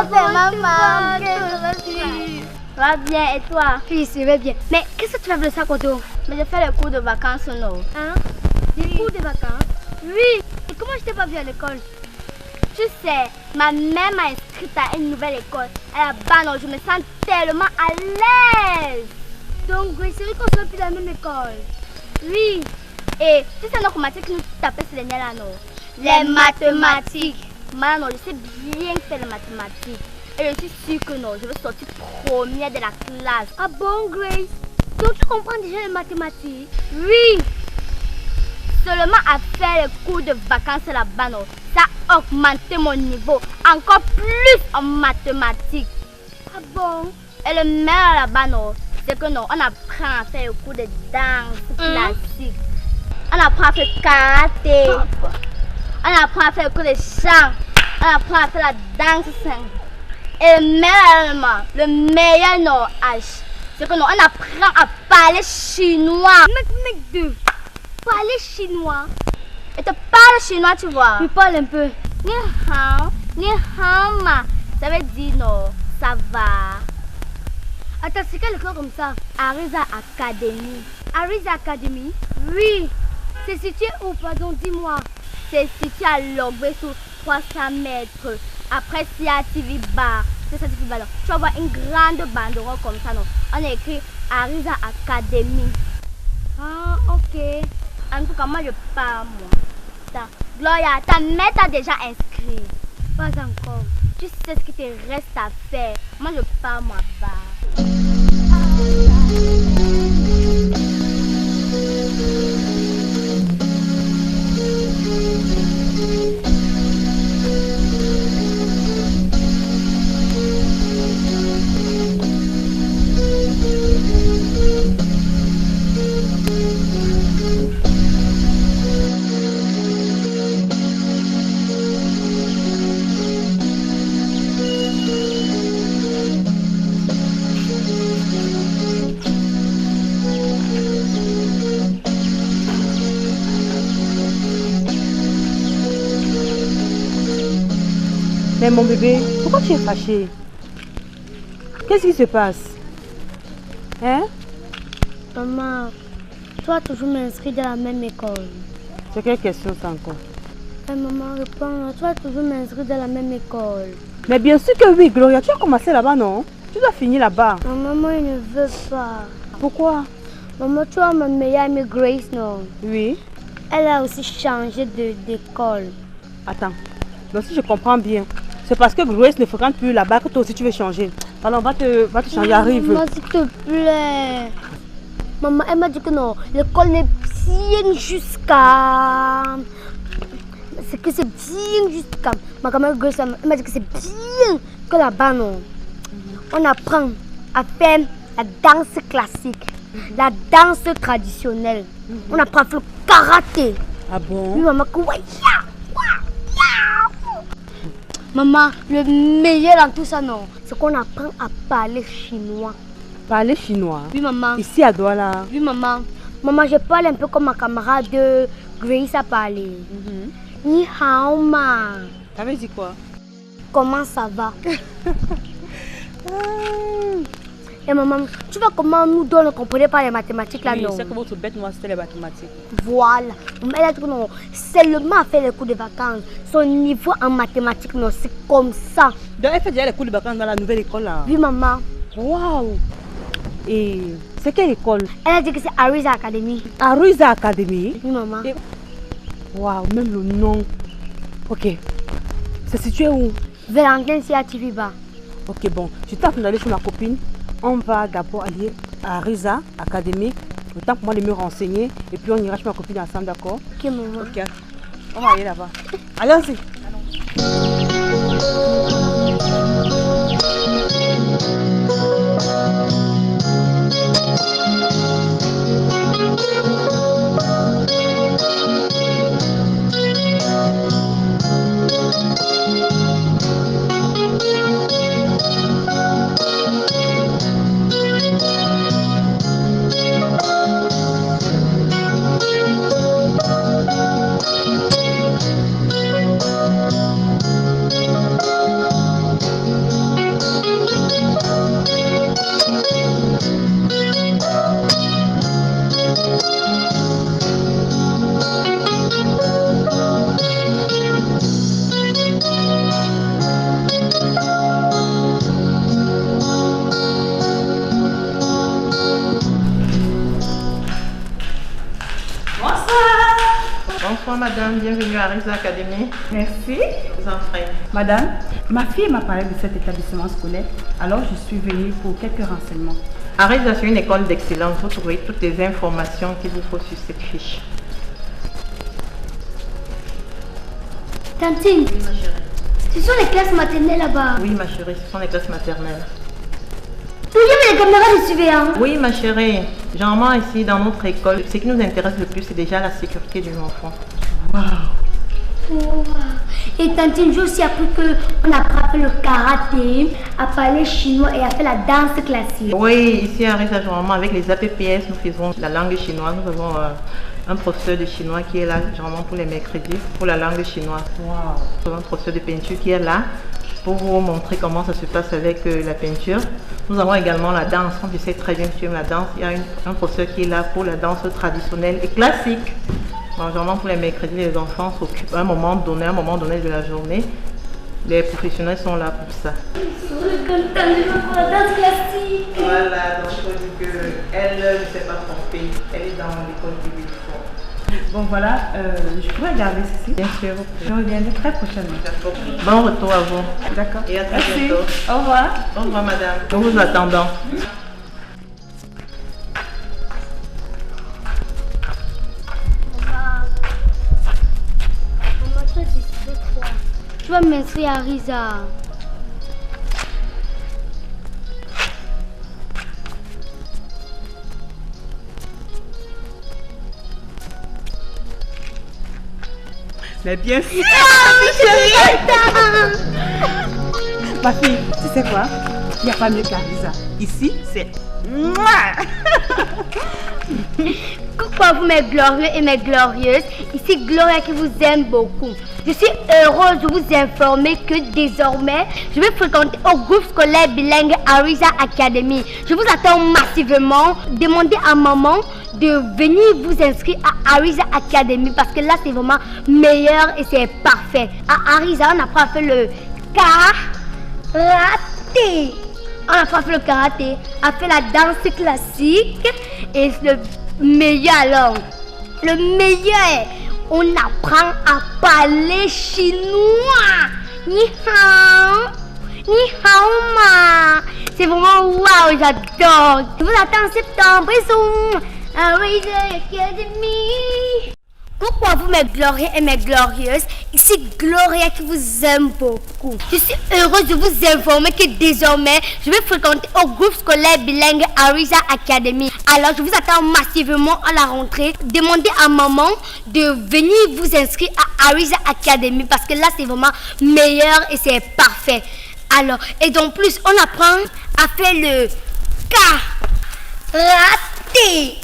c'est maman. Va bien, et toi? Oui, je vais bien. Mais qu'est-ce que tu fais de ça, Koto? Mais je fais le cours de vacances, non? Hein? Des cours de vacances? Oui. Et comment je t'ai pas vu à l'école? Tu sais, ma mère m'a inscrite à une nouvelle école. À la bas, je me sens tellement à l'aise. Donc, c'est vrai qu'on soit plus dans la même école. Oui. Et tu sais, notre matière qui nous tapait sur les nerfs là, non? Les mathématiques. Maintenant, je sais bien faire les mathématiques. Et je suis sûre que non, je vais sortir première de la classe. Ah bon, Grace? Donc tu comprends déjà les mathématiques? Oui. Seulement à faire le cours de vacances là-bas, non, ça a augmenté mon niveau encore plus en mathématiques. Ah bon? Et le meilleur là-bas, non, c'est que non, on apprend à faire le cours de danse classique. On apprend à faire karaté. On apprend à faire le cours de chant. On apprend à faire la danse. Et le meilleur non, c'est que non, on apprend à parler chinois. Mec de parler chinois. Et tu parles chinois, tu vois. Tu parles un peu. Ni hao ma. Ça veut dire non, ça va. Attends, c'est quelle école comme ça? Ariza Academy. Ariza Academy? Oui. C'est situé où, pardon, dis-moi. C'est situé à Logbe sur 300 mètres. Après, c'est à TV Bar. C'est ça, TV Bar. Tu vas voir une grande banderole comme ça, non? On a écrit Ariza Academy. Ah, ok. En tout cas, moi, je pars, moi. Gloria, ta mère t'a déjà inscrit. Pas encore. Tu sais ce qu'il te reste à faire. Moi, je pars, moi, bas. Mais mon bébé, pourquoi tu es fâché? Qu'est-ce qui se passe? Hein? Maman, toi toujours m'inscris dans la même école. C'est quelle question ça encore? Maman, réponds, toi toujours m'inscris dans la même école. Mais bien sûr que oui, Gloria, tu as commencé là-bas, non? Tu dois finir là-bas. Maman, il ne veut pas. Pourquoi? Maman, tu vois ma meilleure amie Grace, non? Oui. Elle a aussi changé d'école. Attends, donc si je comprends bien, c'est parce que Grace ne fréquente plus là-bas que toi aussi tu veux changer. Alors va te changer, arrive. Maman, s'il te plaît. Maman, elle m'a dit que non, l'école n'est bien jusqu'à... C'est que c'est bien jusqu'à... Ma camarade Grace, elle m'a dit que c'est bien que là-bas, non. On apprend à faire la danse classique, la danse traditionnelle. On apprend à faire le karaté. Ah bon? Oui, maman, que ouais, maman, le meilleur dans tout ça, non, c'est qu'on apprend à parler chinois. Parler chinois? Oui, maman. Ici à Douala? Oui, maman. Maman, je parle un peu comme ma camarade Grace a parlé. Ni hao ma. Ça veut dire quoi? Comment ça va? Et maman, tu vois comment nous deux ne comprenons pas les mathématiques là, oui, non? c'est que votre bête noire c'était les mathématiques. Voilà. Maman, elle a dit que non, seulement à faire les cours de vacances. Son niveau en mathématiques, non, c'est comme ça. Donc elle fait déjà les cours de vacances dans la nouvelle école là? Oui, maman. Waouh! Et c'est quelle école? Elle a dit que c'est Ariza Academy. Ariza Academy? Oui, maman. Waouh, même le nom. Ok. C'est situé où? Valentin, c'est à Tiviba. Ok, bon. Je t'attends d'aller chez ma copine. On va d'abord aller à Ariza Academy. Le temps pour moi de me renseigner. Et puis on ira chez ma copine ensemble, d'accord? Ok, maman. Ok. On va aller là-bas. Allons-y. Bonsoir madame, bienvenue à Arisa Academy. Merci. Vous en prie. Madame, ma fille m'a parlé de cet établissement scolaire, alors je suis venue pour quelques renseignements. Arisa, c'est une école d'excellence. Vous trouverez toutes les informations qu'il vous faut sur cette fiche. Tantine, Oui ma chérie. ce sont les classes maternelles là-bas. Oui ma chérie, ce sont les classes maternelles. Il y a les caméras de surveillance. Oui ma chérie. Généralement ici dans notre école, ce qui nous intéresse le plus, c'est déjà la sécurité de l'enfant. Wow. Et Tantine, j'ai aussi appris qu'on apprend à faire le karaté, à parler chinois et à faire la danse classique. Oui, ici à Arisa, généralement avec les APPS, nous faisons la langue chinoise. Nous avons un professeur de chinois qui est là, généralement pour les mercredis, pour la langue chinoise. Nous avons un professeur de peinture qui est là pour vous montrer comment ça se passe avec la peinture. Nous avons également la danse, comme je sais très bien que tu aimes la danse. Il y a un professeur qui est là pour la danse traditionnelle et classique. Bon, généralement pour les mercredis, les enfants s'occupent à un moment donné de la journée. Les professionnels sont là pour ça. Je suis contente pour la danse classique. Voilà, donc je dis qu'elle ne s'est pas trompée. Elle est dans l'école du Villefort. Bon voilà, je pourrais garder ceci. Bien sûr. Je reviendrai très prochainement. D'accord. Bon retour à vous. D'accord. Et à très Merci. bientôt. Au revoir. Au revoir madame. Nous vous attendons. Maman, toi, c'est de quoi? Tu vas m'inscrire à Risa. Mais bien sûr. Ma fille, tu sais quoi? Il n'y a pas mieux qu'Arisa. Ici, c'est... Coucou à vous mes glorieux et mes glorieuses. Ici Gloria qui vous aime beaucoup. Je suis heureuse de vous informer que désormais, je vais fréquenter au groupe scolaire bilingue Arisa Academy. Je vous attends massivement. Demandez à maman de venir vous inscrire à Arisa Academy parce que là, c'est vraiment meilleur et c'est parfait. À Arisa, on apprend à faire le karaté. On apprend à faire le karaté, à faire la danse classique et le meilleur alors. Le meilleur, on apprend à parler chinois. Ni hao. Ni hao ma. C'est vraiment waouh, j'adore. Je vous attends en septembre. Bisous. Arisa Academy. Coucou à vous mes glorieux et mes glorieuses, ici Gloria qui vous aime beaucoup. Je suis heureuse de vous informer que désormais, je vais fréquenter au groupe scolaire bilingue Arisa Academy. Alors je vous attends massivement à la rentrée. Demandez à maman de venir vous inscrire à Arisa Academy parce que là c'est vraiment meilleur et c'est parfait. Alors, et donc plus, on apprend à faire le karaté.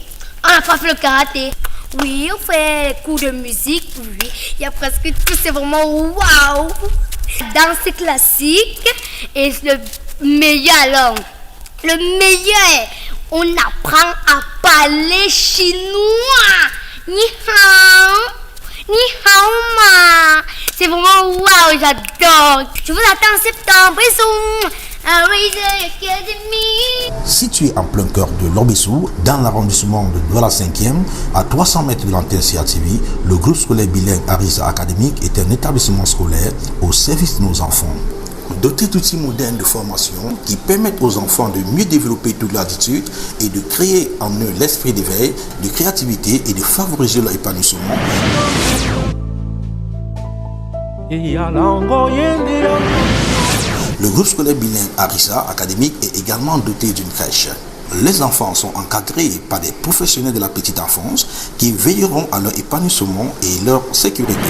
On apprend à faire le karaté. Oui, on fait cours de musique, oui. Il y a presque tout, c'est vraiment waouh. Danse classique et le meilleur alors. Le meilleur, on apprend à parler chinois. Ni hao. Ni hao ma. C'est vraiment waouh, j'adore. Je vous attends en septembre. Bisous. Arisa Academy. Situé en plein cœur de l'Orbissou, dans l'arrondissement de Douala 5e, à 300 mètres de l'antenne CATV, le groupe scolaire bilingue Arisa Académique est un établissement scolaire au service de nos enfants. Doté d'outils modernes de formation qui permettent aux enfants de mieux développer toute l'attitude et de créer en eux l'esprit d'éveil, de créativité et de favoriser leur épanouissement. Le groupe scolaire bilingue Arisa Académique est également doté d'une crèche. Les enfants sont encadrés par des professionnels de la petite enfance qui veilleront à leur épanouissement et leur sécurité.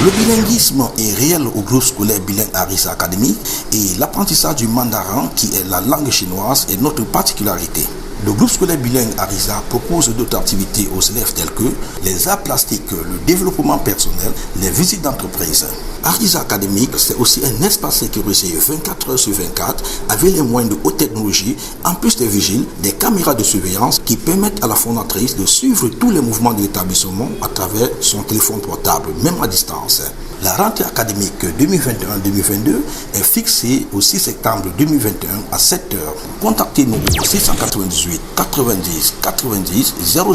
Le bilinguisme est réel au groupe scolaire bilingue Arisa Académique et l'apprentissage du mandarin, qui est la langue chinoise, est notre particularité. Le groupe scolaire bilingue Arisa propose d'autres activités aux élèves telles que les arts plastiques, le développement personnel, les visites d'entreprise. Arisa Académique, c'est aussi un espace sécurisé 24 heures sur 24 avec les moyens de haute technologie, en plus des vigiles, des caméras de surveillance qui permettent à la fondatrice de suivre tous les mouvements de l'établissement à travers son téléphone portable, même à distance. La rentrée académique 2021-2022 est fixée au 6 septembre 2021 à 7 heures. Contactez-nous au 698 88 90 90 00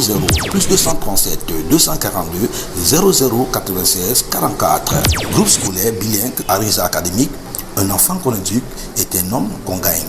plus 237 242 00 96 44. Groupe scolaire bilingue Ariza Académique, un enfant qu'on éduque est un homme qu'on gagne.